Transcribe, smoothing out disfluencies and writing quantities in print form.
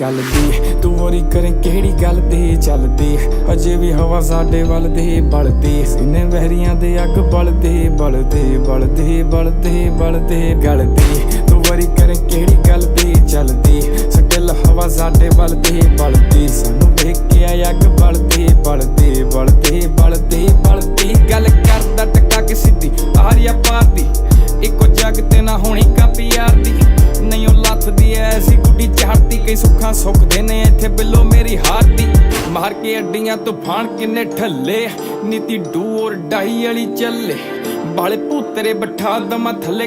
गल दी तू वरी करे केड़ी गल दी चलदी अजे भी हवा साडे वल दे बलदी सीने बहरियां दे अग बलदे बलदे बलदे बलदे बलदे गल दी तू वरी करे केड़ी गल दी चलदी स्टिल हवा साडे वल दे बलदी सानू देख के अग बलदे बलदे बलदे बलदे बलदी गल करदा टका के सीधी आरिया पार दी इको जग ते ना होनी कापी यार दी नहीं ओ लथ दी ऐसी गुड्डी चाड़ती कई सुखा सुख देने इत्थे बिलो मेरी हार दी मार के अड्डियां तूफान किन्ने ठल्ले नीति डू और डाई वाली चले बाले भूतरे बैठा दमा थले